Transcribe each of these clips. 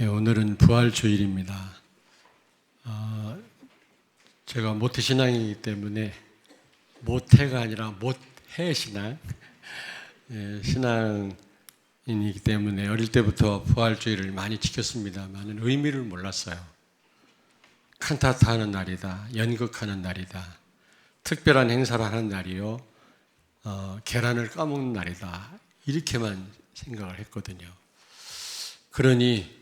예, 오늘은 부활주일입니다. 제가 모태신앙이기 때문에 모태가 아니라 못해신앙, 신앙인이기 때문에 어릴 때부터 부활주일을 많이 지켰습니다만 의미를 몰랐어요. 칸타타 하는 날이다, 연극하는 날이다, 특별한 행사를 하는 날이요, 계란을 까먹는 날이다, 이렇게만 생각을 했거든요. 그러니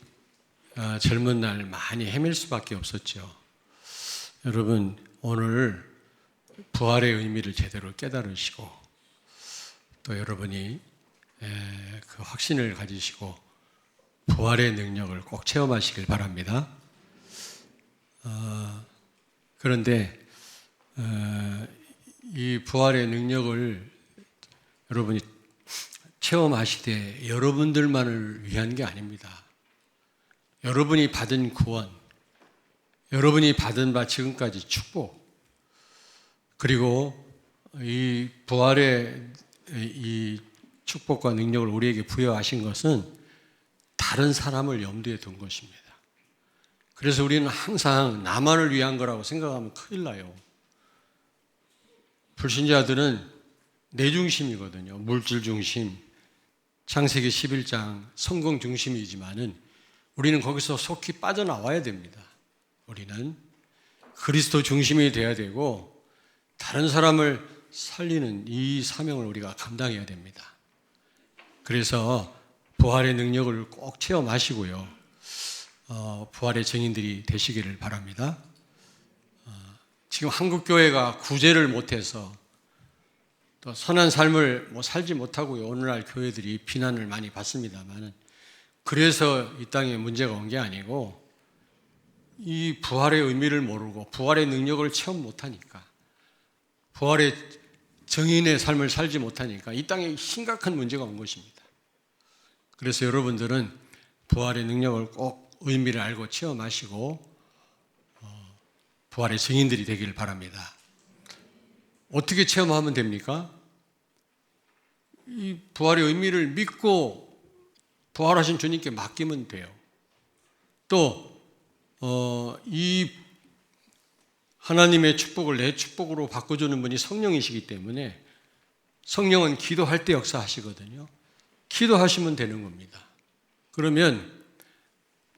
젊은 날 많이 헤맬 수밖에 없었죠. 여러분, 오늘 부활의 의미를 제대로 깨달으시고 또 여러분이 그 확신을 가지시고 부활의 능력을 꼭 체험하시길 바랍니다. 그런데 이 부활의 능력을 여러분이 체험하시되 여러분들만을 위한 게 아닙니다. 여러분이 받은 구원, 여러분이 받은 바 지금까지 축복, 그리고 이 부활의 이 축복과 능력을 우리에게 부여하신 것은 다른 사람을 염두에 둔 것입니다. 그래서 우리는 항상 나만을 위한 거라고 생각하면 큰일 나요. 불신자들은 내 중심이거든요. 물질 중심, 창세기 11장 성공 중심이지만은 우리는 거기서 속히 빠져나와야 됩니다. 우리는 그리스도 중심이 되어야 되고 다른 사람을 살리는 이 사명을 우리가 감당해야 됩니다. 그래서 부활의 능력을 꼭 체험하시고요. 부활의 증인들이 되시기를 바랍니다. 지금 한국교회가 구제를 못해서 또 선한 삶을 살지 못하고요. 오늘날 교회들이 비난을 많이 받습니다만 그래서 이 땅에 문제가 온 게 아니고 이 부활의 의미를 모르고 부활의 능력을 체험 못하니까 부활의 증인의 삶을 살지 못하니까 이 땅에 심각한 문제가 온 것입니다. 그래서 여러분들은 부활의 능력을 꼭 의미를 알고 체험하시고 부활의 증인들이 되길 바랍니다. 어떻게 체험하면 됩니까? 이 부활의 의미를 믿고 부활하신 주님께 맡기면 돼요. 또 이 하나님의 축복을 내 축복으로 바꿔주는 분이 성령이시기 때문에 성령은 기도할 때 역사하시거든요. 기도하시면 되는 겁니다. 그러면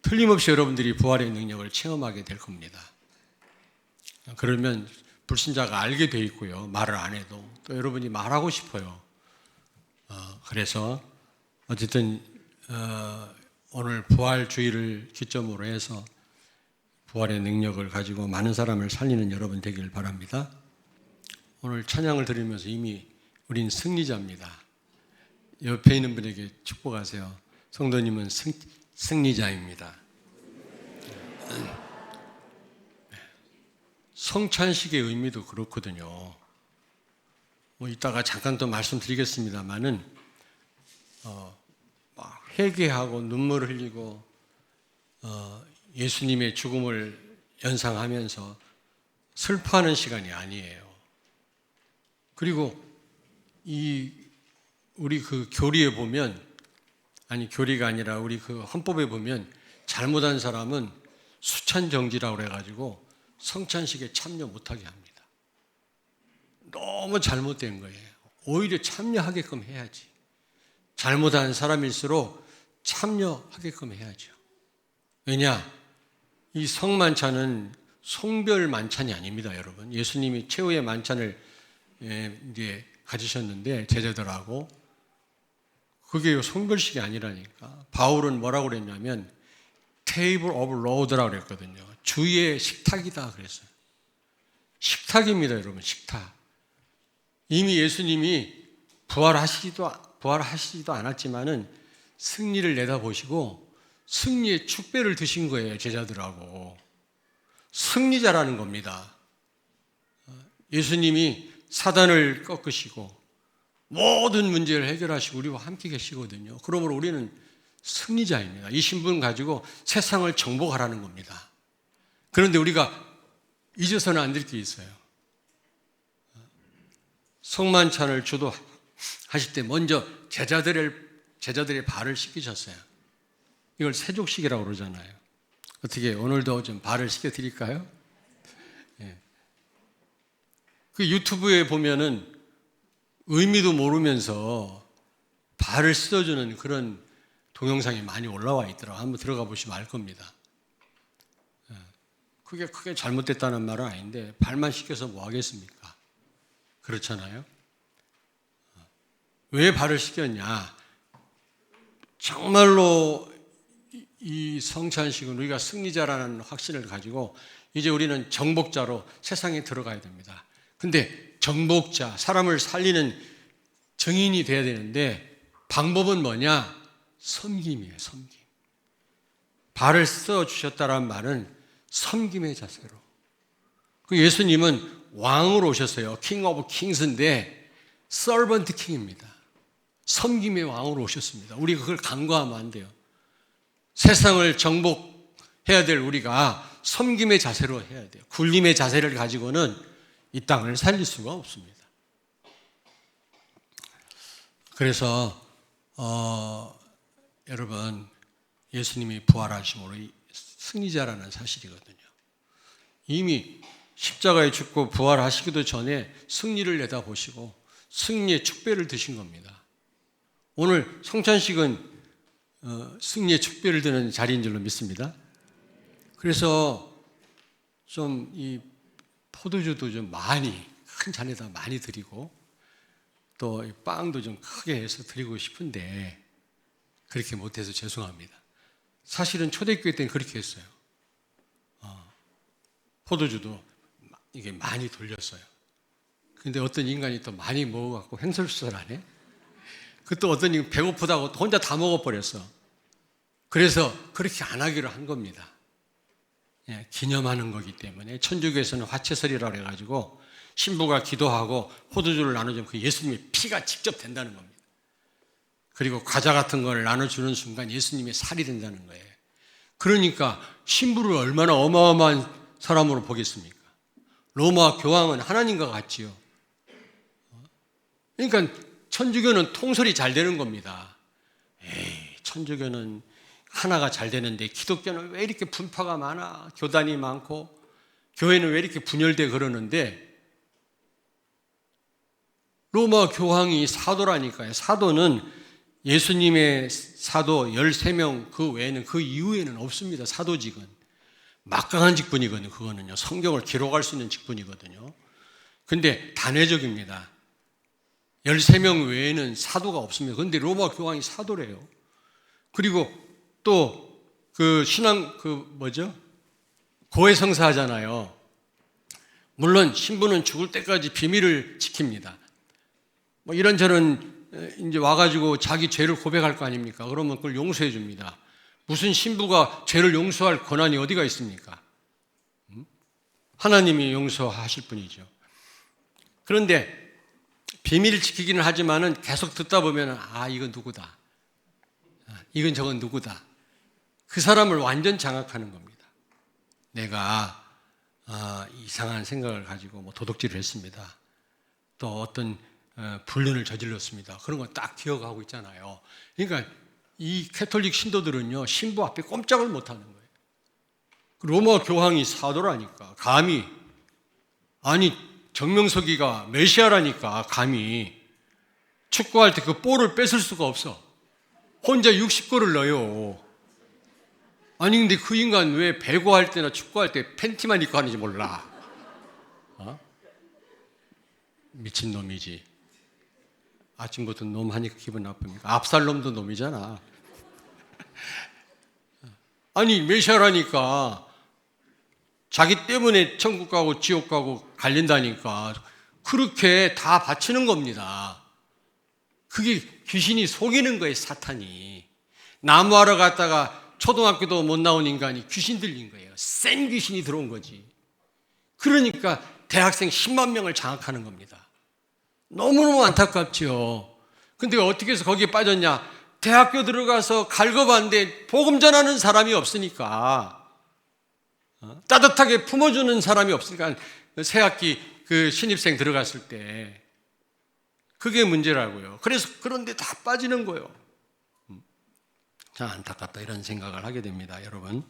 틀림없이 여러분들이 부활의 능력을 체험하게 될 겁니다. 그러면 불신자가 알게 돼 있고요. 말을 안 해도 또 여러분이 말하고 싶어요. 그래서 어쨌든 오늘 부활주의를 기점으로 해서 부활의 능력을 가지고 많은 사람을 살리는 여러분 되길 바랍니다. 오늘 찬양을 들으면서 이미 우린 승리자입니다. 옆에 있는 분에게 축복하세요. 성도님은 승리자입니다. 성찬식의 의미도 그렇거든요. 이따가 잠깐 또 말씀드리겠습니다만은 회개하고 눈물을 흘리고 예수님의 죽음을 연상하면서 슬퍼하는 시간이 아니에요. 그리고 우리 그 교리에 보면, 아니 교리가 아니라 우리 그 헌법에 보면 잘못한 사람은 수찬정지라고 그래가지고 성찬식에 참여 못하게 합니다. 너무 잘못된 거예요. 오히려 참여하게끔 해야지. 잘못한 사람일수록 참여하게끔 해야죠. 왜냐? 이 성만찬은 송별 만찬이 아닙니다, 여러분. 예수님이 최후의 만찬을 이제 가지셨는데 제자들하고 그게 송별식이 아니라니까. 바울은 뭐라고 그랬냐면 테이블 오브 로드라고 그랬거든요. 주의 식탁이다 그랬어요. 식탁입니다, 여러분. 식탁. 이미 예수님이 부활하시지도 않았지만은 승리를 내다보시고 승리의 축배를 드신 거예요, 제자들하고. 승리자라는 겁니다. 예수님이 사단을 꺾으시고 모든 문제를 해결하시고 우리와 함께 계시거든요. 그러므로 우리는 승리자입니다. 이 신분 가지고 세상을 정복하라는 겁니다. 그런데 우리가 잊어서는 안 될 게 있어요. 성만찬을 주도하실 때 먼저 제자들의 발을 씻기셨어요. 이걸 세족식이라고 그러잖아요. 어떻게 오늘도 좀 발을 시켜드릴까요? 예. 그 유튜브에 보면은 의미도 모르면서 발을 씻어주는 그런 동영상이 많이 올라와 있더라고요. 한번 들어가 보시면 알 겁니다. 그게 크게 잘못됐다는 말은 아닌데 발만 씻겨서 뭐 하겠습니까? 그렇잖아요. 왜 발을 씻겼냐? 정말로 이 성찬식은 우리가 승리자라는 확신을 가지고 이제 우리는 정복자로 세상에 들어가야 됩니다. 근데 정복자, 사람을 살리는 정인이 돼야 되는데 방법은 뭐냐? 섬김이에요, 섬김. 발을 써주셨다는 말은 섬김의 자세로. 그 예수님은 왕으로 오셨어요. 킹 오브 킹스인데 서번트 킹입니다. 섬김의 왕으로 오셨습니다. 우리가 그걸 간과하면 안 돼요. 세상을 정복해야 될 우리가 섬김의 자세로 해야 돼요. 굴림의 자세를 가지고는 이 땅을 살릴 수가 없습니다. 그래서 여러분 예수님이 부활하심으로 승리자라는 사실이거든요. 이미 십자가에 죽고 부활하시기도 전에 승리를 내다보시고 승리의 축배를 드신 겁니다. 오늘 성찬식은 승리의 축배를 드는 자리인 줄로 믿습니다. 그래서 좀 이 포도주도 좀 많이 큰 잔에다 많이 드리고 또 빵도 좀 크게 해서 드리고 싶은데 그렇게 못해서 죄송합니다. 사실은 초대교회 때는 그렇게 했어요. 포도주도 이게 많이 돌렸어요. 근데 어떤 인간이 또 많이 먹어갖고 횡설수설하네. 그 또 어떤 인간 배고프다고 혼자 다 먹어버렸어. 그래서 그렇게 안 하기로 한 겁니다. 예, 기념하는 거기 때문에 천주교에서는 화채설이라고 해가지고 신부가 기도하고 포도주를 나눠주면 그 예수님의 피가 직접 된다는 겁니다. 그리고 과자 같은 걸 나눠주는 순간 예수님의 살이 된다는 거예요. 그러니까 신부를 얼마나 어마어마한 사람으로 보겠습니까? 로마 교황은 하나님과 같지요. 그러니까 천주교는 통솔이 잘 되는 겁니다. 에이, 천주교는 하나가 잘 되는데 기독교는 왜 이렇게 분파가 많아? 교단이 많고 교회는 왜 이렇게 분열돼 그러는데 로마 교황이 사도라니까요. 사도는 예수님의 사도 13명 그 외에는 그 이후에는 없습니다. 사도직은. 막강한 직분이거든요. 그거는요. 성경을 기록할 수 있는 직분이거든요. 근데 단회적입니다. 13명 외에는 사도가 없습니다. 그런데 로마 교황이 사도래요. 그리고 또 그 신앙 고해성사 하잖아요. 물론 신부는 죽을 때까지 비밀을 지킵니다. 뭐 이런저런 이제 와가지고 자기 죄를 고백할 거 아닙니까? 그러면 그걸 용서해 줍니다. 무슨 신부가 죄를 용서할 권한이 어디가 있습니까? 하나님이 용서하실 분이죠. 그런데 비밀을 지키기는 하지만은 계속 듣다 보면 이건 누구다. 이건 저건 누구다. 그 사람을 완전 장악하는 겁니다. 내가 이상한 생각을 가지고 뭐 도둑질을 했습니다. 또 어떤 불륜을 저질렀습니다. 그런 거 딱 기억하고 있잖아요. 그러니까 이 캐톨릭 신도들은요, 신부 앞에 꼼짝을 못 하는 거예요. 로마 교황이 사도라니까, 감히. 아니, 정명석이가 메시아라니까, 감히. 축구할 때 그 볼을 뺏을 수가 없어. 혼자 60골을 넣어요. 아니, 근데 그 인간 왜 배구할 때나 축구할 때 팬티만 입고 하는지 몰라. 미친놈이지. 아침부터 놈 하니까 기분 나쁩니까? 압살롬도 놈이잖아. 아니 메시아라니까 자기 때문에 천국 가고 지옥 가고 갈린다니까 그렇게 다 바치는 겁니다. 그게 귀신이 속이는 거예요. 사탄이. 나무하러 갔다가 초등학교도 못 나온 인간이 귀신 들린 거예요. 센 귀신이 들어온 거지. 그러니까 대학생 10만 명을 장악하는 겁니다. 너무너무 안타깝죠. 근데 어떻게 해서 거기에 빠졌냐? 대학교 들어가서 갈급한데 복음 전하는 사람이 없으니까, 따뜻하게 품어주는 사람이 없으니까 새학기 그 신입생 들어갔을 때 그게 문제라고요. 그래서 그런데 다 빠지는 거예요. 참 안타깝다 이런 생각을 하게 됩니다. 여러분,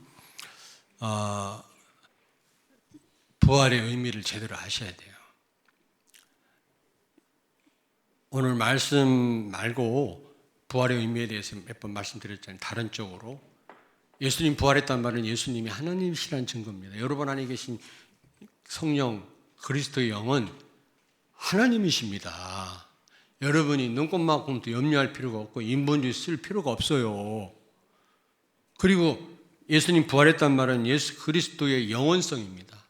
부활의 의미를 제대로 아셔야 돼요. 오늘 말씀 말고 부활의 의미에 대해서 몇 번 말씀드렸잖아요. 다른 쪽으로 예수님 부활했다는 말은 예수님이 하나님이시라는 증거입니다. 여러분 안에 계신 성령 그리스도의 영은 하나님이십니다. 여러분이 눈꽃만큼도 염려할 필요가 없고 인본주의 쓸 필요가 없어요. 그리고 예수님 부활했다는 말은 예수 그리스도의 영원성입니다.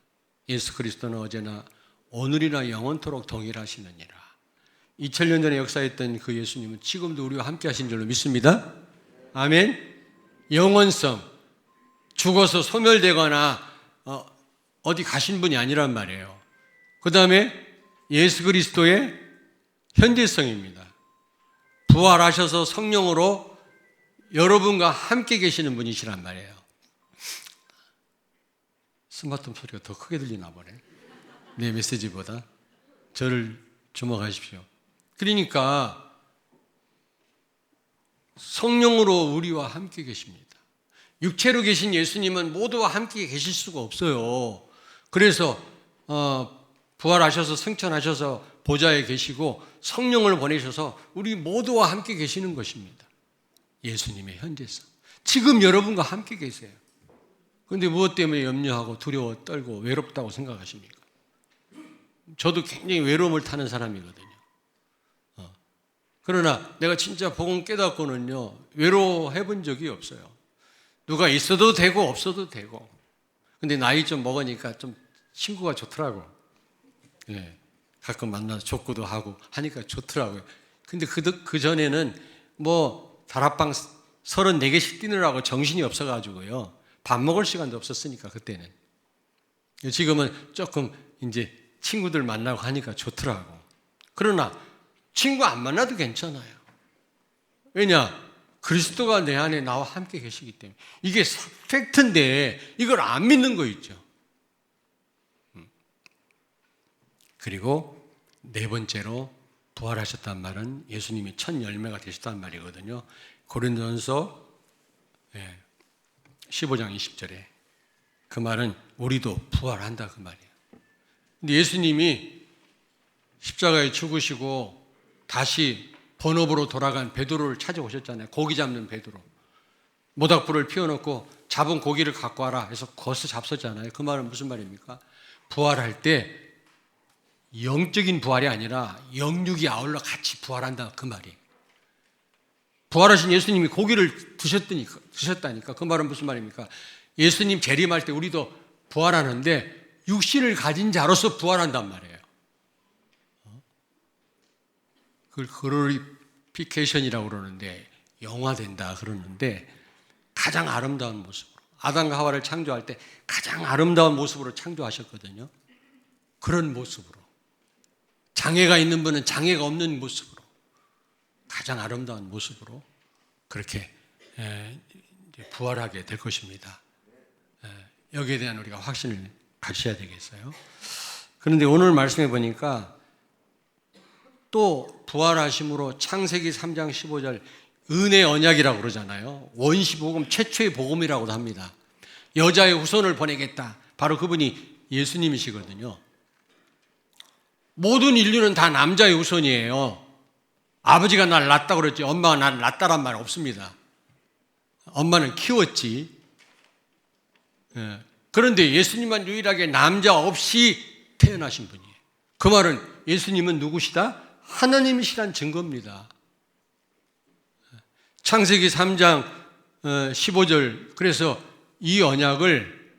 예수 그리스도는 어제나 오늘이나 영원토록 동일하시느니라. 2000년 전에 역사했던 그 예수님은 지금도 우리와 함께 하신 줄로 믿습니다. 아멘. 영원성, 죽어서 소멸되거나 어디 가신 분이 아니란 말이에요. 그 다음에 예수 그리스도의 현재성입니다. 부활하셔서 성령으로 여러분과 함께 계시는 분이시란 말이에요. 스마트폰 소리가 더 크게 들리나 보네. 내 메시지보다. 저를 주목하십시오. 그러니까 성령으로 우리와 함께 계십니다. 육체로 계신 예수님은 모두와 함께 계실 수가 없어요. 그래서 부활하셔서 승천하셔서 보좌에 계시고 성령을 보내셔서 우리 모두와 함께 계시는 것입니다. 예수님의 현재성. 지금 여러분과 함께 계세요. 그런데 무엇 때문에 염려하고 두려워 떨고 외롭다고 생각하십니까? 저도 굉장히 외로움을 타는 사람이거든요. 그러나 내가 진짜 복음 깨닫고는요, 외로워해 본 적이 없어요. 누가 있어도 되고 없어도 되고. 근데 나이 좀 먹으니까 좀 친구가 좋더라고. 예, 가끔 만나서 족구도 하고 하니까 좋더라고요. 근데 그 전에는 뭐 다락방 34개씩 뛰느라고 정신이 없어가지고요. 밥 먹을 시간도 없었으니까 그때는. 지금은 조금 이제 친구들 만나고 하니까 좋더라고. 그러나 친구 안 만나도 괜찮아요. 왜냐? 그리스도가 내 안에 나와 함께 계시기 때문에. 이게 팩트인데 이걸 안 믿는 거 있죠. 그리고 네 번째로 부활하셨단 말은 예수님이 첫 열매가 되셨단 말이거든요. 고린도전서 15장 20절에 그 말은 우리도 부활한다 그 말이에요. 근데 예수님이 십자가에 죽으시고 다시 본업으로 돌아간 베드로를 찾아오셨잖아요. 고기 잡는 베드로. 모닥불을 피워놓고 잡은 고기를 갖고 와라 해서 거기서 잡섰잖아요. 그 말은 무슨 말입니까? 부활할 때 영적인 부활이 아니라 영육이 아울러 같이 부활한다 그 말이에요. 부활하신 예수님이 고기를 드셨다니까. 그 말은 무슨 말입니까? 예수님 재림할 때 우리도 부활하는데 육신을 가진 자로서 부활한단 말이에요. 그걸 글로리피케이션이라고 그러는데 영화된다 그러는데 가장 아름다운 모습으로 아담과 하와를 창조할 때 가장 아름다운 모습으로 창조하셨거든요. 그런 모습으로 장애가 있는 분은 장애가 없는 모습으로 가장 아름다운 모습으로 그렇게 부활하게 될 것입니다. 여기에 대한 우리가 확신을 가져야 되겠어요. 그런데 오늘 말씀해 보니까 또 부활하심으로 창세기 3장 15절 은혜 언약이라고 그러잖아요. 원시복음 최초의 복음이라고도 합니다. 여자의 후손을 보내겠다. 바로 그분이 예수님이시거든요. 모든 인류는 다 남자의 후손이에요. 아버지가 날 낳았다고 그랬지 엄마가 날 낳았다란 말 없습니다. 엄마는 키웠지. 그런데 예수님만 유일하게 남자 없이 태어나신 분이에요. 그 말은 예수님은 누구시다? 하나님이시란 증거입니다. 창세기 3장 15절 그래서 이 언약을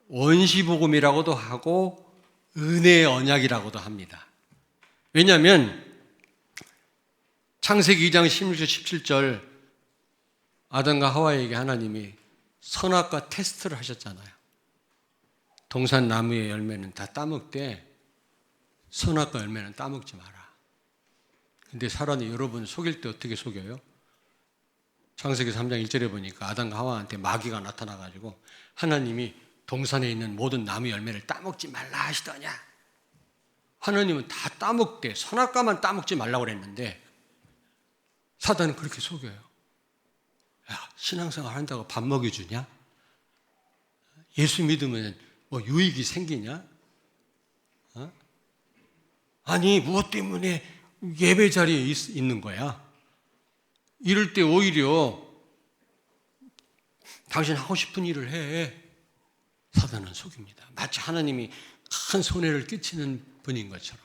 원시복음이라고도 하고 은혜의 언약이라고도 합니다. 왜냐하면 창세기 2장 16절 17절 아담과 하와에게 하나님이 선악과 테스트를 하셨잖아요. 동산 나무의 열매는 다 따먹되 선악과 열매는 따먹지 마라. 근데 사람이 여러분 속일 때 어떻게 속여요? 창세기 3장 1절에 보니까 아담과 하와한테 마귀가 나타나가지고 하나님이 동산에 있는 모든 나무 열매를 따먹지 말라 하시더냐. 하나님은 다 따먹되 선악과만 따먹지 말라고 그랬는데 사단은 그렇게 속여요. 야, 신앙생활 한다고 밥 먹여주냐? 예수 믿으면 뭐 유익이 생기냐? 어? 아니, 무엇 때문에 예배 자리에 있는 거야? 이럴 때 오히려 당신 하고 싶은 일을 해. 사단은 속입니다. 마치 하나님이 큰 손해를 끼치는 분인 것처럼.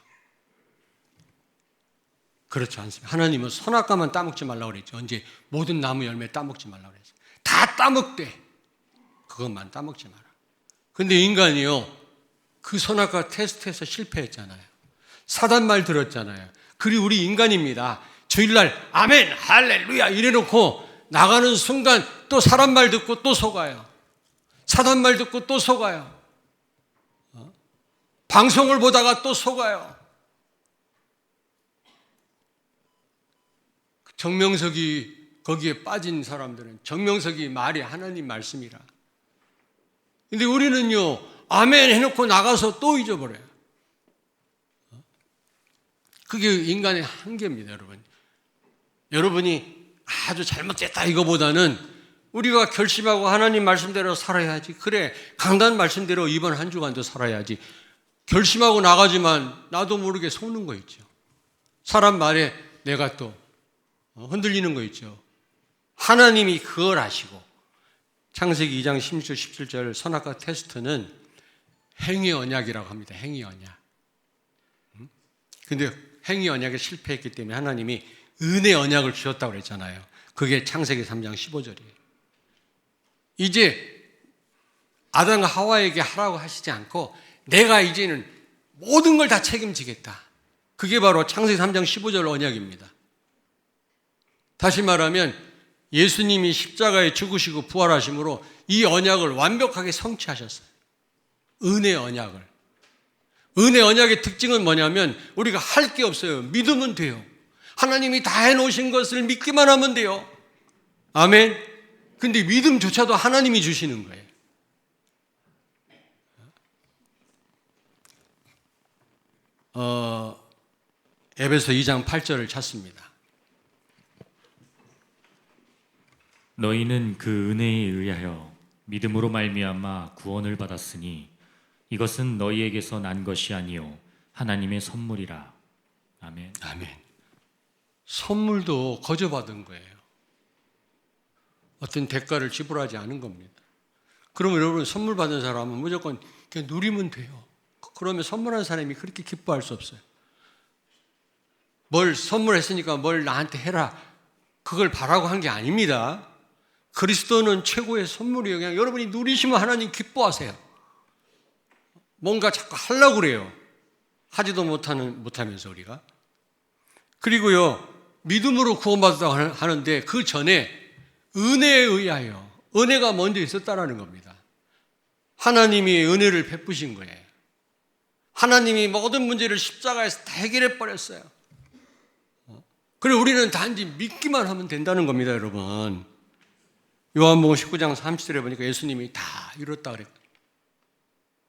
그렇지 않습니다. 하나님은 선악과만 따먹지 말라고 그랬죠. 언제 모든 나무 열매 따먹지 말라고 그랬어요. 다 따먹되 그것만 따먹지 마라. 근데 인간이요, 그 선악과 테스트에서 실패했잖아요. 사단 말 들었잖아요. 그리고 우리 인간입니다. 주일날 아멘 할렐루야 이래놓고 나가는 순간 또 사람 말 듣고 또 속아요. 사단 말 듣고 또 속아요. 방송을 보다가 또 속아요. 정명석이 거기에 빠진 사람들은 정명석이 말이 하나님 말씀이라. 근데 우리는요, 아멘 해놓고 나가서 또 잊어버려요. 그게 인간의 한계입니다, 여러분. 여러분이 아주 잘못됐다 이거보다는 우리가 결심하고 하나님 말씀대로 살아야지. 그래, 강단 말씀대로 이번 한 주간도 살아야지. 결심하고 나가지만 나도 모르게 속는 거 있죠. 사람 말에 내가 또 흔들리는 거 있죠. 하나님이 그걸 아시고 창세기 2장 16절 17절 선악과 테스트는 행위 언약이라고 합니다. 행위 언약. 근데 행위 언약에 실패했기 때문에 하나님이 은혜 언약을 주셨다고 그랬잖아요. 그게 창세기 3장 15절이에요. 이제 아담과 하와에게 하라고 하시지 않고 내가 이제는 모든 걸 다 책임지겠다. 그게 바로 창세기 3장 15절 언약입니다. 다시 말하면 예수님이 십자가에 죽으시고 부활하심으로 이 언약을 완벽하게 성취하셨어요. 은혜 언약을. 은혜 언약의 특징은 뭐냐면 우리가 할 게 없어요. 믿으면 돼요. 하나님이 다 해놓으신 것을 믿기만 하면 돼요. 아멘. 근데 믿음조차도 하나님이 주시는 거예요. 에베소 2장 8절을 찾습니다. 너희는 그 은혜에 의하여 믿음으로 말미암아 구원을 받았으니 이것은 너희에게서 난 것이 아니요 하나님의 선물이라. 아멘. 아멘. 선물도 거저받은 거예요. 어떤 대가를 지불하지 않은 겁니다. 그러면 여러분 선물 받은 사람은 무조건 그냥 누리면 돼요. 그러면 선물한 사람이 그렇게 기뻐할 수 없어요. 뭘 선물했으니까 뭘 나한테 해라. 그걸 바라고 한 게 아닙니다. 그리스도는 최고의 선물이에요. 그냥 여러분이 누리시면 하나님 기뻐하세요. 뭔가 자꾸 하려고 그래요. 하지도 못하면서 우리가. 그리고요, 믿음으로 구원받았다고 하는데 그 전에 은혜에 의하여, 은혜가 먼저 있었다라는 겁니다. 하나님이 은혜를 베푸신 거예요. 하나님이 모든 문제를 십자가에서 다 해결해 버렸어요. 그리고 우리는 단지 믿기만 하면 된다는 겁니다, 여러분. 요한복음 19장 30절에 보니까 예수님이 다 이뤘다 그랬거든요.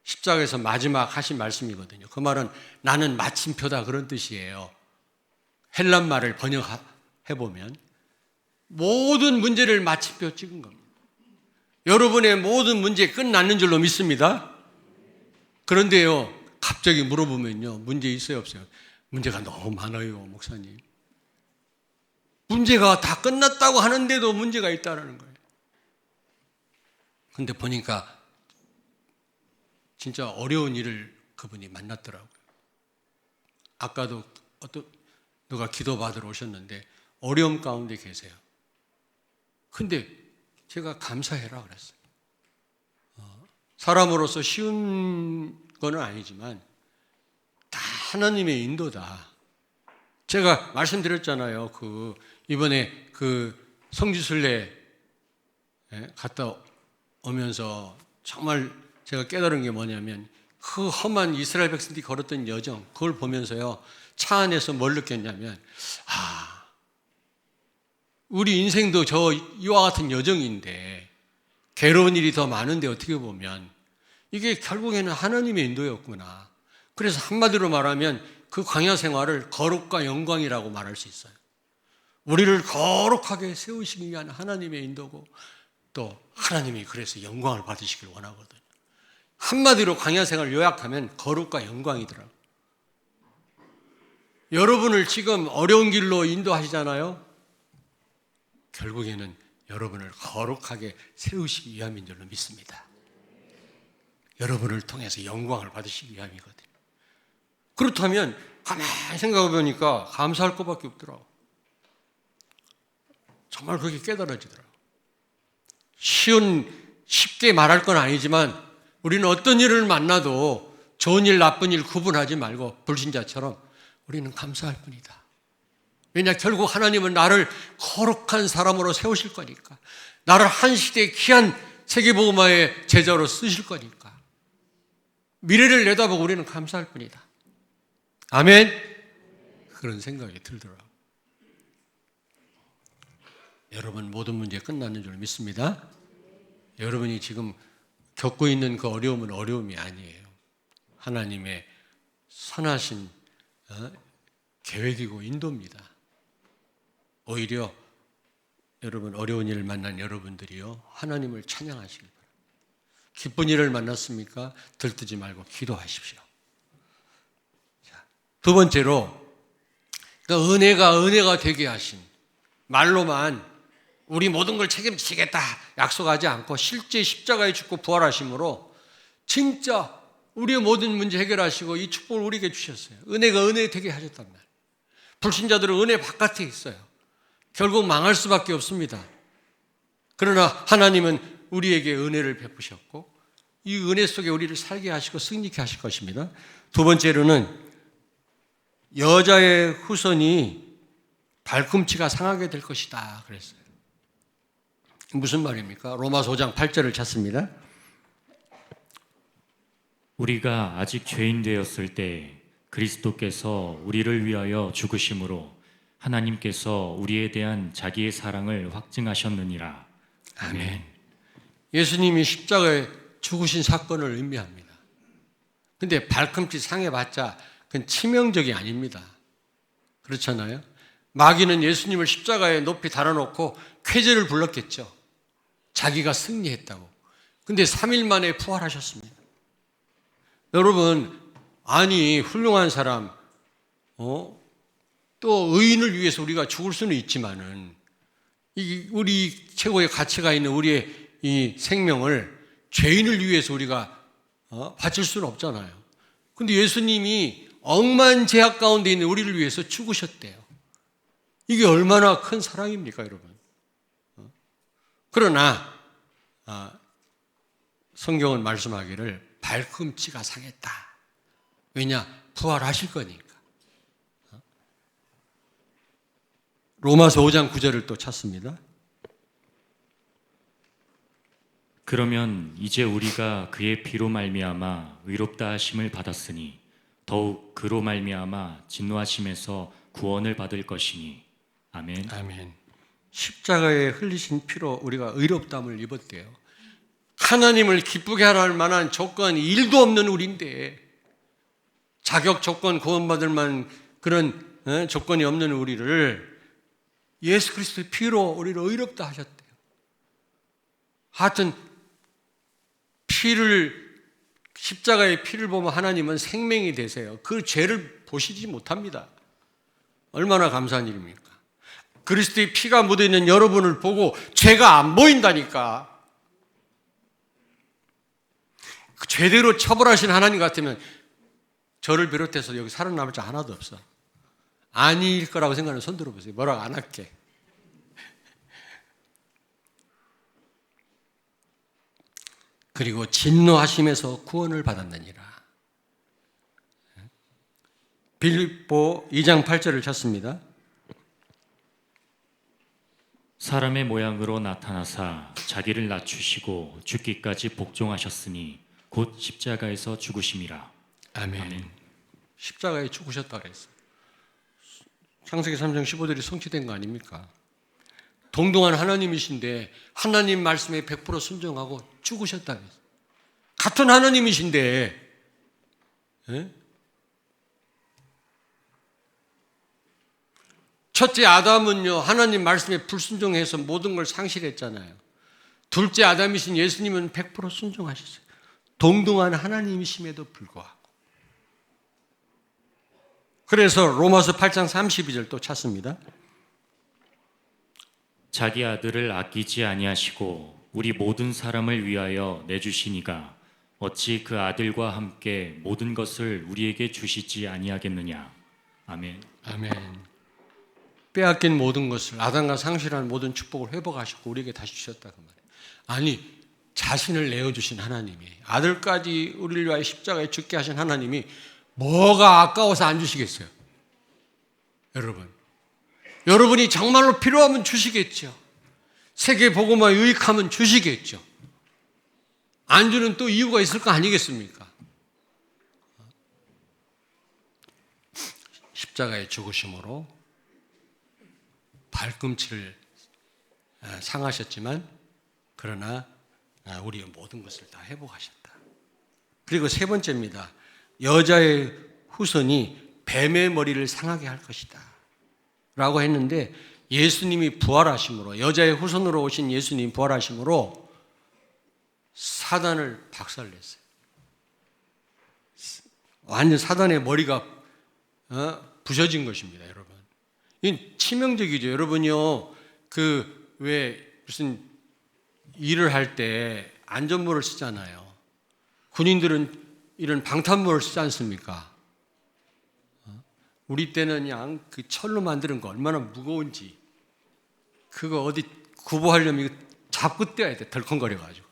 십자가에서 마지막 하신 말씀이거든요. 그 말은 나는 마침표다 그런 뜻이에요. 헬란 말을 번역해보면 모든 문제를 마침표 찍은 겁니다. 여러분의 모든 문제 끝났는 줄로 믿습니다. 그런데요, 갑자기 물어보면요, 문제 있어요 없어요? 문제가 너무 많아요, 목사님. 문제가 다 끝났다고 하는데도 문제가 있다는 거예요. 근데 보니까 진짜 어려운 일을 그분이 만났더라고요. 아까도 누가 기도 받으러 오셨는데 어려움 가운데 계세요. 근데 제가 감사해라 그랬어요. 사람으로서 쉬운 건 아니지만 다 하나님의 인도다. 제가 말씀드렸잖아요. 이번에 성지순례 갔다 오면서 정말 제가 깨달은 게 뭐냐면 그 험한 이스라엘 백성들이 걸었던 여정, 그걸 보면서요, 차 안에서 뭘 느꼈냐면, 우리 인생도 이와 같은 여정인데 괴로운 일이 더 많은데 어떻게 보면 이게 결국에는 하나님의 인도였구나. 그래서 한마디로 말하면 그 광야 생활을 거룩과 영광이라고 말할 수 있어요. 우리를 거룩하게 세우시기 위한 하나님의 인도고 또 하나님이 그래서 영광을 받으시길 원하거든요. 한마디로 광야 생활을 요약하면 거룩과 영광이더라고요. 여러분을 지금 어려운 길로 인도하시잖아요. 결국에는 여러분을 거룩하게 세우시기 위함인 줄로 믿습니다. 여러분을 통해서 영광을 받으시기 위함이거든요. 그렇다면 가만히 생각해 보니까 감사할 것밖에 없더라고요. 정말 그게 깨달아지더라고요. 쉽게 말할 건 아니지만 우리는 어떤 일을 만나도 좋은 일, 나쁜 일 구분하지 말고 불신자처럼 우리는 감사할 뿐이다. 왜냐, 결국 하나님은 나를 거룩한 사람으로 세우실 거니까. 나를 한 시대의 귀한 세계복음화의 제자로 쓰실 거니까. 미래를 내다보고 우리는 감사할 뿐이다. 아멘? 그런 생각이 들더라고요. 여러분 모든 문제 끝나는 줄 믿습니다. 여러분이 지금 겪고 있는 그 어려움은 어려움이 아니에요. 하나님의 선하신 계획이고 인도입니다. 오히려 여러분 어려운 일을 만난 여러분들이요, 하나님을 찬양하시길 바랍니다. 기쁜 일을 만났습니까? 들뜨지 말고 기도하십시오. 자, 두 번째로 그 은혜가 되게 하신, 말로만 우리 모든 걸 책임지겠다 약속하지 않고 실제 십자가에 죽고 부활하심으로 진짜 우리의 모든 문제 해결하시고 이 축복을 우리에게 주셨어요. 은혜가 은혜 되게 하셨단 말이에요. 불신자들은 은혜 바깥에 있어요. 결국 망할 수밖에 없습니다. 그러나 하나님은 우리에게 은혜를 베푸셨고 이 은혜 속에 우리를 살게 하시고 승리케 하실 것입니다. 두 번째로는 여자의 후손이 발꿈치가 상하게 될 것이다 그랬어요. 무슨 말입니까? 로마서 5장 8절을 찾습니다. 우리가 아직 죄인 되었을 때 그리스도께서 우리를 위하여 죽으심으로 하나님께서 우리에 대한 자기의 사랑을 확증하셨느니라. 아멘. 예수님이 십자가에 죽으신 사건을 의미합니다. 근데 발꿈치 상해봤자 그건 치명적이 아닙니다. 그렇잖아요? 마귀는 예수님을 십자가에 높이 달아놓고 쾌재를 불렀겠죠. 자기가 승리했다고. 근데 3일 만에 부활하셨습니다. 여러분, 아니 훌륭한 사람, 또 의인을 위해서 우리가 죽을 수는 있지만은 우리 최고의 가치가 있는 우리의 이 생명을 죄인을 위해서 우리가 바칠 수는 없잖아요. 근데 예수님이 억만 죄악 가운데 있는 우리를 위해서 죽으셨대요. 이게 얼마나 큰 사랑입니까, 여러분? 그러나 성경은 말씀하기를 발꿈치가 상했다. 왜냐? 부활하실 거니까. 로마서 5장 9절을 또 찾습니다. 그러면 이제 우리가 그의 피로 말미암아 의롭다 하심을 받았으니 더욱 그로 말미암아 진노하심에서 구원을 받을 것이니. 아멘. 아멘. 십자가에 흘리신 피로 우리가 의롭다함을 입었대요. 하나님을 기쁘게 할 만한 조건이 1도 없는 우리인데, 자격 조건 구원받을 만한 그런 조건이 없는 우리를 예수 그리스도의 피로 우리를 의롭다 하셨대요. 하여튼 십자가의 피를 보면 하나님은 생명이 되세요. 그 죄를 보시지 못합니다. 얼마나 감사한 일입니까? 그리스도의 피가 묻어있는 여러분을 보고 죄가 안 보인다니까. 제대로 처벌하신 하나님 같으면 저를 비롯해서 여기 살아남을 자 하나도 없어. 아닐 거라고 생각하는 손 들어보세요. 뭐라고 안 할게. 그리고 진노하심에서 구원을 받았느니라. 빌립보 2장 8절을 찾습니다. 사람의 모양으로 나타나사 자기를 낮추시고 죽기까지 복종하셨으니 곧 십자가에서 죽으심이라. 아멘. 아멘. 십자가에 죽으셨다 그랬어요. 창세기 3장 15절이 성취된 거 아닙니까? 동등한 하나님이신데 하나님 말씀에 100% 순종하고 죽으셨다 그랬어요. 같은 하나님이신데 첫째 아담은요, 하나님 말씀에 불순종해서 모든 걸 상실했잖아요. 둘째 아담이신 예수님은 100% 순종하셨어요. 동등한 하나님이심에도 불구하고. 그래서 로마서 8장 32절 또 찾습니다. 자기 아들을 아끼지 아니하시고 우리 모든 사람을 위하여 내주시니가 어찌 그 아들과 함께 모든 것을 우리에게 주시지 아니하겠느냐. 아멘. 아멘. 빼앗긴 모든 것을, 아담과 상실한 모든 축복을 회복하셨고 우리에게 다시 주셨다 그 말이에요. 아니, 자신을 내어주신 하나님이, 아들까지 우리를 위하여 십자가에 죽게 하신 하나님이 뭐가 아까워서 안 주시겠어요? 여러분이 정말로 필요하면 주시겠죠. 세계 복음화에 유익하면 주시겠죠. 안 주는 또 이유가 있을 거 아니겠습니까? 십자가의 죽으심으로 발꿈치를 상하셨지만 그러나 우리의 모든 것을 다 회복하셨다. 그리고 세 번째입니다. 여자의 후손이 뱀의 머리를 상하게 할 것이다 라고 했는데, 예수님이 부활하심으로, 여자의 후손으로 오신 예수님이 부활하심으로 사단을 박살냈어요. 완전 사단의 머리가 부서진 것입니다, 여러분. 이 치명적이죠. 여러분요, 왜 무슨 일을 할 때 안전모를 쓰잖아요. 군인들은 이런 방탄모를 쓰지 않습니까? 우리 때는 그냥 그 철로 만드는 거 얼마나 무거운지, 그거 어디 구보하려면 이거 잡고 떼야 돼, 덜컹거려가지고.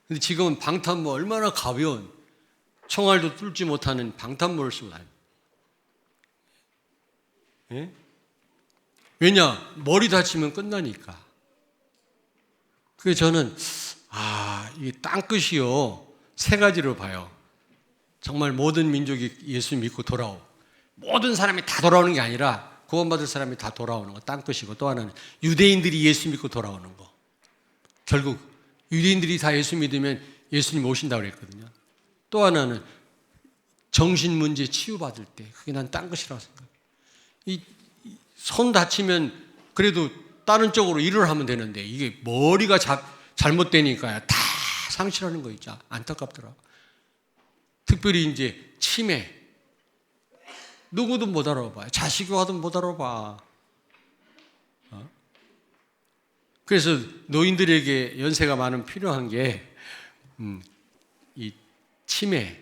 근데 지금은 방탄모 얼마나 가벼운, 총알도 뚫지 못하는 방탄모를 쓰고 다닙니다. 예? 왜냐? 머리 다치면 끝나니까. 그래서 저는 이 땅끝이요, 세 가지로 봐요. 정말 모든 민족이 예수 믿고 돌아오고, 모든 사람이 다 돌아오는 게 아니라 구원받을 사람이 다 돌아오는 거 땅끝이고, 또 하나는 유대인들이 예수 믿고 돌아오는 거. 결국 유대인들이 다 예수 믿으면 예수님 오신다고 그랬거든요. 또 하나는 정신 문제 치유받을 때, 그게 난 땅끝이라고 생각해요. 손 다치면 그래도 다른 쪽으로 일을 하면 되는데, 이게 머리가 잘못되니까 다 상실하는 거 있죠. 안타깝더라고. 특별히 이제 치매, 누구도 못 알아봐요. 자식이 와도 못 알아봐. 그래서 노인들에게 연세가 많으면 필요한 게 이 치매,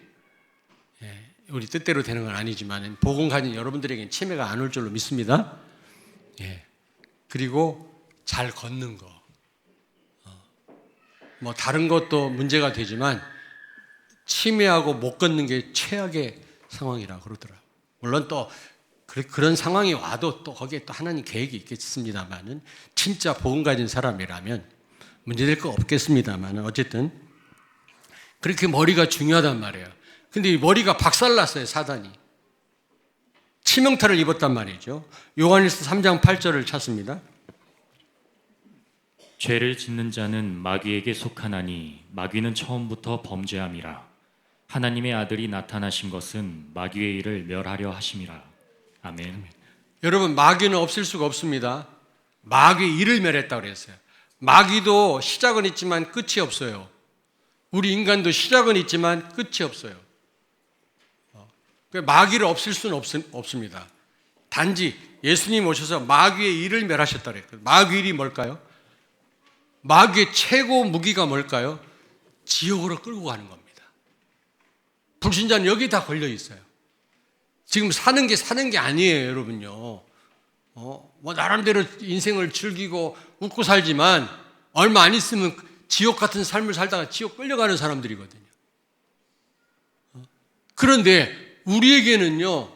우리 뜻대로 되는 건 아니지만 복음 가진 여러분들에게는 치매가 안 올 줄로 믿습니다. 그리고 잘 걷는 거. 뭐 다른 것도 문제가 되지만 치매하고 못 걷는 게 최악의 상황이라고 그러더라고요. 물론 또 그런 상황이 와도 또 거기에 또 하나님 계획이 있겠습니다만은, 진짜 복음 가진 사람이라면 문제될 거 없겠습니다만은, 어쨌든 그렇게 머리가 중요하단 말이에요. 근데 이 머리가 박살났어요, 사단이. 치명타를 입었단 말이죠. 요한일서 3장 8절을 찾습니다. 죄를 짓는 자는 마귀에게 속하나니 마귀는 처음부터 범죄함이라. 하나님의 아들이 나타나신 것은 마귀의 일을 멸하려 하심이라. 아멘. 여러분, 마귀는 없을 수가 없습니다. 마귀의 일을 멸했다고 그랬어요. 마귀도 시작은 있지만 끝이 없어요. 우리 인간도 시작은 있지만 끝이 없어요. 마귀를 없앨 수는 없습니다. 단지 예수님 오셔서 마귀의 일을 멸하셨다 그랬거든요. 마귀의 일이 뭘까요? 마귀의 최고 무기가 뭘까요? 지옥으로 끌고 가는 겁니다. 불신자는 여기 다 걸려 있어요. 지금 사는 게 아니에요, 여러분요. 뭐 나름대로 인생을 즐기고 웃고 살지만 얼마 안 있으면 지옥 같은 삶을 살다가 지옥 끌려가는 사람들이거든요. 그런데 우리에게는요,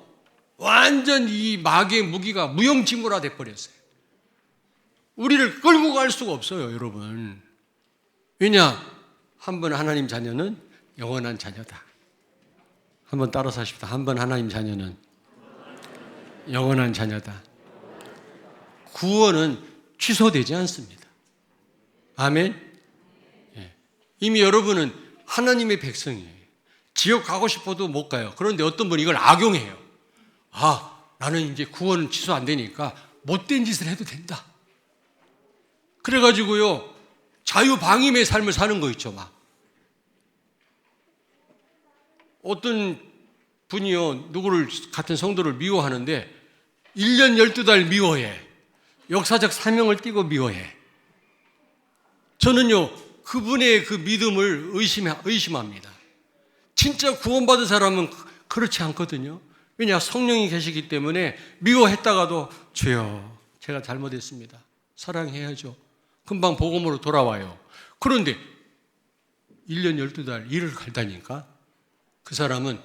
완전 이 마귀의 무기가 무용지물화 돼버렸어요. 우리를 끌고 갈 수가 없어요, 여러분. 왜냐? 한 번 하나님 자녀는 영원한 자녀다. 한번 따라서 하십시다. 한 번 하나님 자녀는 영원한 자녀다. 구원은 취소되지 않습니다. 아멘. 이미 여러분은 하나님의 백성이에요. 지옥 가고 싶어도 못 가요. 그런데 어떤 분이 이걸 악용해요. 나는 이제 구원 취소 안 되니까 못된 짓을 해도 된다. 그래가지고요, 자유방임의 삶을 사는 거 있죠, 막. 어떤 분이요, 누구를, 같은 성도를 미워하는데 1년 12달 미워해. 역사적 사명을 띠고 미워해. 저는요, 그분의 그 믿음을 의심합니다. 진짜 구원받은 사람은 그렇지 않거든요. 왜냐, 성령이 계시기 때문에 미워했다가도 주여, 제가 잘못했습니다. 사랑해야죠. 금방 복음으로 돌아와요. 그런데 1년 12달 일을 갈다니까 그 사람은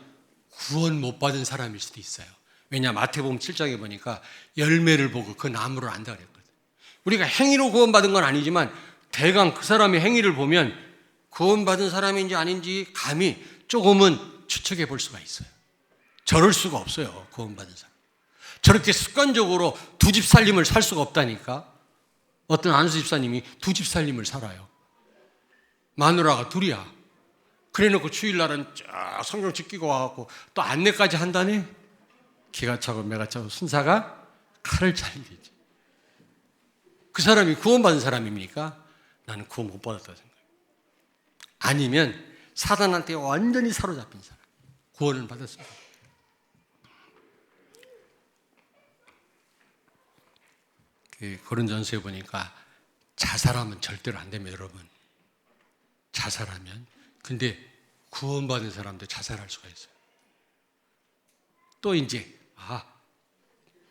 구원 못 받은 사람일 수도 있어요. 왜냐, 마태복음 7장에 보니까 열매를 보고 그 나무를 안다 그랬거든. 우리가 행위로 구원받은 건 아니지만 대강 그 사람의 행위를 보면 구원받은 사람인지 아닌지 감히 조금은 추측해 볼 수가 있어요. 저럴 수가 없어요, 구원받은 사람. 저렇게 습관적으로 두 집 살림을 살 수가 없다니까. 어떤 안수 집사님이 두 집 살림을 살아요. 마누라가 둘이야. 그래놓고 주일날은 쫙 성경 지키고 와갖고 또 안내까지 한다네. 기가 차고 매가 차고 순사가 칼을 잘리지. 그 사람이 구원받은 사람입니까? 나는 구원 못 받았다고 생각해요. 아니면 사단한테 완전히 사로잡힌 사람. 구원을 받았습니다. 고린도전서에 보니까 자살하면 절대로 안 됩니다, 여러분. 자살하면. 근데 구원받은 사람도 자살할 수가 있어요. 또 이제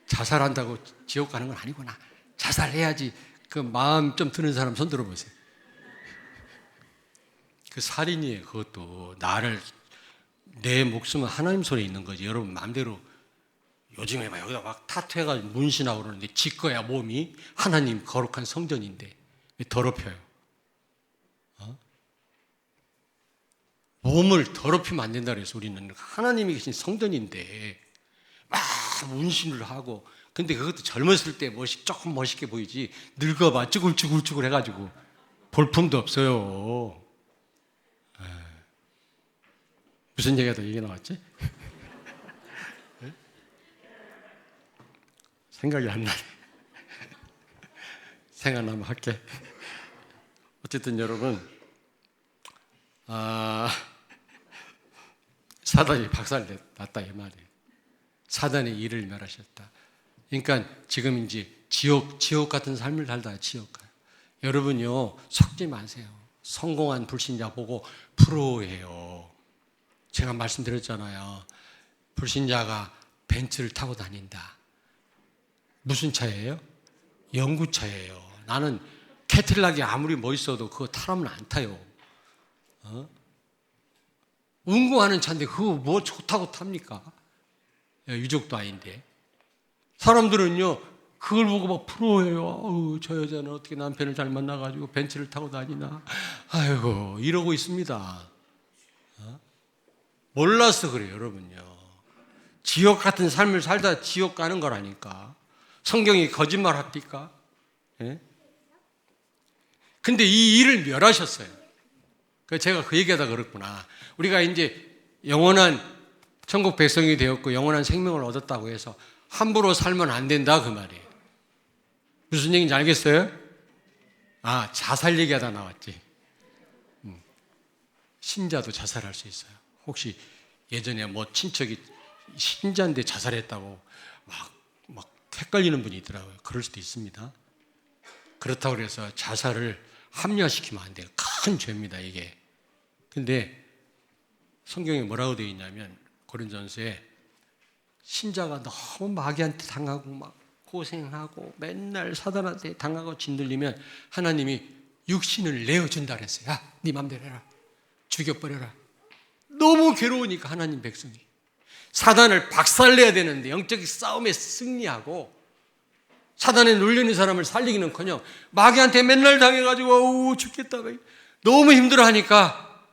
자살한다고 지옥 가는 건 아니구나. 자살해야지. 그 마음 좀 드는 사람 손 들어보세요. 그 살인이에요. 그것도 내 목숨은 하나님 손에 있는 거지. 여러분 마음대로 요즘에 막 여기다 막 타투해가지고 문신하고 그러는데 지 거야 몸이. 하나님 거룩한 성전인데 왜 더럽혀요? 몸을 더럽히면 안 된다 그래서 우리는 하나님이 계신 성전인데 막 문신을 하고. 근데 그것도 젊었을 때 조금 멋있게 보이지 늙어봐 쭈글쭈글 해가지고 볼품도 없어요. 무슨 얘기가 더 얘기 나왔지? 생각이 안 나네. 생각나면 할게. 어쨌든 여러분, 사단이 박살났다 이 말이에요. 사단의 일을 멸하셨다. 그러니까 지금 이제 지옥 같은 삶을 살다 지옥 가요. 여러분요, 속지 마세요. 성공한 불신자 보고 부러워해요. 제가 말씀드렸잖아요. 불신자가 벤츠를 타고 다닌다. 무슨 차예요? 연구차예요. 나는 캐틀락이 아무리 멋있어도 그거 타라면 안 타요. 운구하는 차인데 그거 뭐 좋다고 탑니까? 유족도 아닌데. 사람들은요, 그걸 보고 막 부러워해요. 저 여자는 어떻게 남편을 잘 만나가지고 벤츠를 타고 다니나. 아이고, 이러고 있습니다. 몰라서 그래요, 여러분요. 지옥 같은 삶을 살다 지옥 가는 거라니까. 성경이 거짓말 합니까? 예? 근데 이 일을 멸하셨어요. 제가 그 얘기하다 그랬구나. 우리가 이제 영원한 천국 백성이 되었고 영원한 생명을 얻었다고 해서 함부로 살면 안 된다 그 말이에요. 무슨 얘기인지 알겠어요? 자살 얘기하다 나왔지. 신자도 자살할 수 있어요. 혹시 예전에 뭐 친척이 신자인데 자살했다고 막 헷갈리는 분이 있더라고요. 그럴 수도 있습니다. 그렇다고 해서 자살을 합리화시키면 안 돼요. 큰 죄입니다, 이게. 근데 성경에 뭐라고 되어 있냐면 고린도전서에 신자가 너무 마귀한테 당하고 막 고생하고 맨날 사단한테 당하고 짓눌리면 하나님이 육신을 내어준다 그랬어요. 야, 네 맘대로 해라. 죽여버려라. 너무 괴로우니까 하나님 백성이 사단을 박살내야 되는데 영적인 싸움에 승리하고 사단에 눌려있는 사람을 살리기는커녕 마귀한테 맨날 당해가지고 죽겠다 너무 힘들어하니까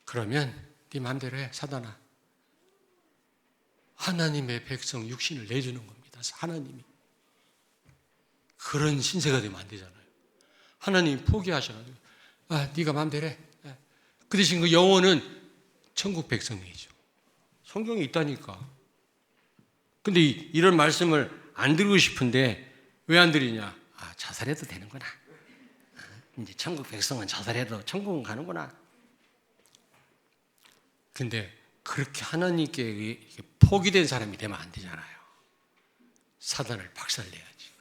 그러면 네 마음대로 해 사단아. 하나님의 백성 육신을 내주는 겁니다. 하나님이. 그런 신세가 되면 안 되잖아요. 하나님이 포기하셔가지고 네가 마음대로 해. 그 대신 그 영혼은 천국 백성이죠. 성경에 있다니까. 근데 이런 말씀을 안 드리고 싶은데 왜 안 드리냐? 자살해도 되는구나. 이제 천국 백성은 자살해도 천국은 가는구나. 근데 그렇게 하나님께 포기된 사람이 되면 안 되잖아요. 사단을 박살내야지.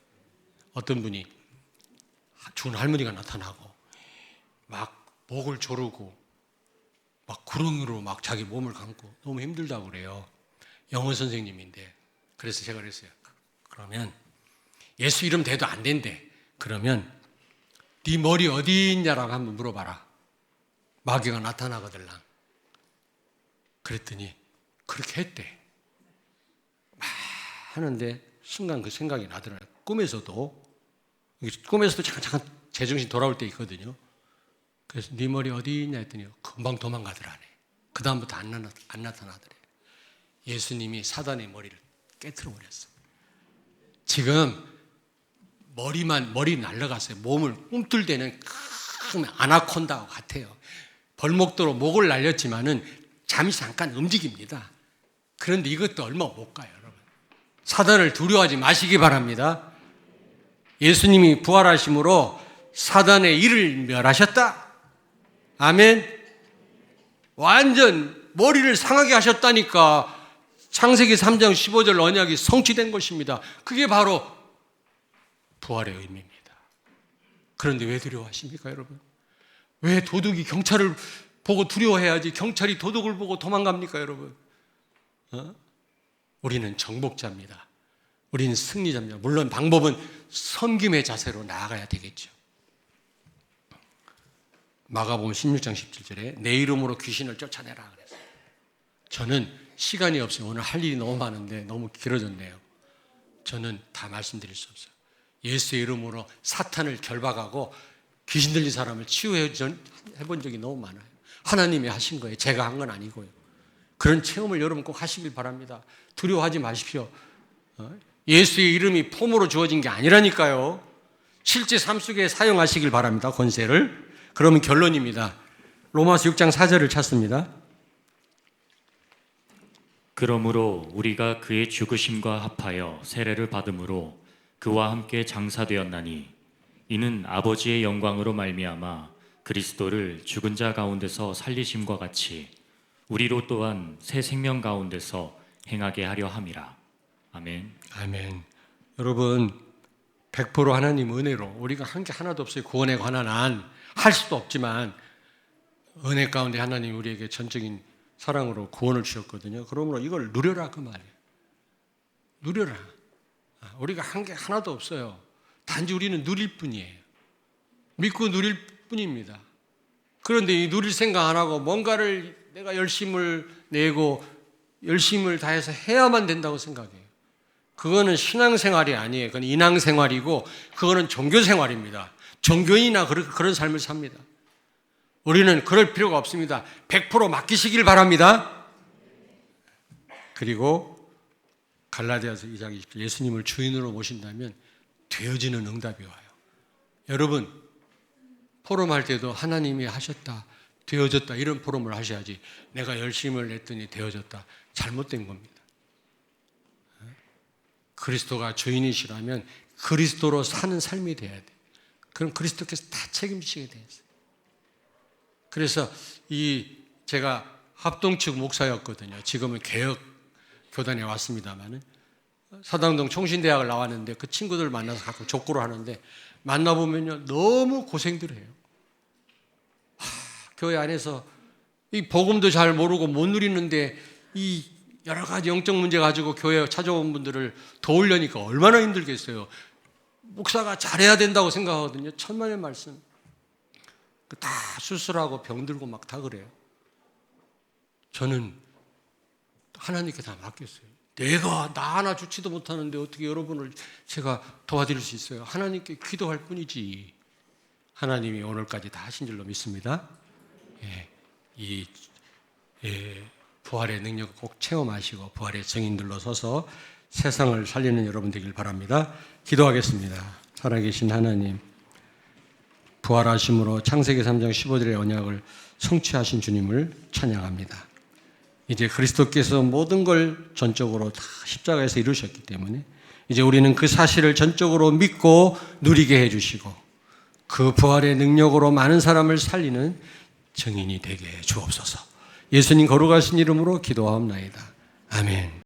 어떤 분이 죽은 할머니가 나타나고 막 목을 조르고 막 구렁이로 막 자기 몸을 감고 너무 힘들다고 그래요. 영어 선생님인데. 그래서 제가 그랬어요. 그러면 예수 이름 대도 안 된대. 그러면 네 머리 어디 있냐라고 한번 물어봐라. 마귀가 나타나거들랑. 그랬더니 그렇게 했대. 막 하는데 순간 그 생각이 나더라고요. 꿈에서도 잠깐 제정신 돌아올 때 있거든요. 그래서 네 머리 어디 있냐 했더니 금방 도망가더라네. 그 다음부터 안 나타나더래. 예수님이 사단의 머리를 깨트려 버렸어요. 지금 머리 날라갔어요. 몸을 꿈틀대는 큰 아나콘다와 같아요. 벌목도로 목을 날렸지만은 잠시 잠깐 움직입니다. 그런데 이것도 얼마 못 가요, 여러분. 사단을 두려워하지 마시기 바랍니다. 예수님이 부활하심으로 사단의 일을 멸하셨다. 아멘. 완전 머리를 상하게 하셨다니까. 창세기 3장 15절 언약이 성취된 것입니다. 그게 바로 부활의 의미입니다. 그런데 왜 두려워하십니까, 여러분? 왜 도둑이 경찰을 보고 두려워해야지 경찰이 도둑을 보고 도망갑니까, 여러분? 우리는 정복자입니다. 우리는 승리자입니다. 물론 방법은 섬김의 자세로 나아가야 되겠죠. 마가복음 16장 17절에 내 이름으로 귀신을 쫓아내라 그랬어요. 저는 시간이 없어요. 오늘 할 일이 너무 많은데 너무 길어졌네요. 저는 다 말씀드릴 수 없어요. 예수의 이름으로 사탄을 결박하고 귀신 들린 사람을 치유해 본 적이 너무 많아요. 하나님이 하신 거예요. 제가 한 건 아니고요. 그런 체험을 여러분 꼭 하시길 바랍니다. 두려워하지 마십시오. 예수의 이름이 폼으로 주어진 게 아니라니까요. 실제 삶 속에 사용하시길 바랍니다. 권세를. 그러면 결론입니다. 로마서 6장 4절을 찾습니다. 그러므로 우리가 그의 죽으심과 합하여 세례를 받음으로 그와 함께 장사되었나니 이는 아버지의 영광으로 말미암아 그리스도를 죽은 자 가운데서 살리심과 같이 우리로 또한 새 생명 가운데서 행하게 하려 함이라. 아멘. 아멘. 여러분 100% 하나님 은혜로 우리가 한 게 하나도 없어요. 구원에 관한 안 할 수도 없지만 은혜 가운데 하나님 우리에게 전적인 사랑으로 구원을 주셨거든요. 그러므로 이걸 누려라 그 말이에요. 누려라. 우리가 한 게 하나도 없어요. 단지 우리는 누릴 뿐이에요. 믿고 누릴 뿐입니다. 그런데 이 누릴 생각 안 하고 뭔가를 내가 열심을 내고 열심을 다해서 해야만 된다고 생각해요. 그거는 신앙생활이 아니에요. 그건 인앙생활이고 그거는 종교생활입니다. 종교인이나 그런 삶을 삽니다. 우리는 그럴 필요가 없습니다. 100% 맡기시길 바랍니다. 그리고 갈라디아서 2장 20절 예수님을 주인으로 모신다면 되어지는 응답이 와요. 여러분 포럼할 때도 하나님이 하셨다, 되어졌다 이런 포럼을 하셔야지 내가 열심을 냈더니 되어졌다. 잘못된 겁니다. 그리스도가 주인이시라면 그리스도로 사는 삶이 돼야 돼. 그럼 그리스도께서 다 책임지시게 돼 있어요. 그래서 제가 합동측 목사였거든요. 지금은 개혁 교단에 왔습니다만은 사당동 총신대학을 나왔는데 그 친구들 만나서 가끔 족구를 하는데 만나보면요 너무 고생들 해요. 교회 안에서 이 복음도 잘 모르고 못 누리는데 이 여러 가지 영적 문제 가지고 교회에 찾아온 분들을 도우려니까 얼마나 힘들겠어요. 목사가 잘해야 된다고 생각하거든요. 천만의 말씀. 다 수술하고 병들고 막 다 그래요. 저는 하나님께 다 맡겼어요. 내가 나 하나 주지도 못하는데 어떻게 여러분을 제가 도와드릴 수 있어요? 하나님께 기도할 뿐이지. 하나님이 오늘까지 다 하신 줄로 믿습니다. 부활의 능력을 꼭 체험하시고 부활의 증인들로 서서 세상을 살리는 여러분 되길 바랍니다. 기도하겠습니다. 살아계신 하나님, 부활하심으로 창세기 3장 15절의 언약을 성취하신 주님을 찬양합니다. 이제 그리스도께서 모든 걸 전적으로 다 십자가에서 이루셨기 때문에 이제 우리는 그 사실을 전적으로 믿고 누리게 해주시고 그 부활의 능력으로 많은 사람을 살리는 증인이 되게 해 주옵소서. 예수님 거룩하신 이름으로 기도하옵나이다. 아멘.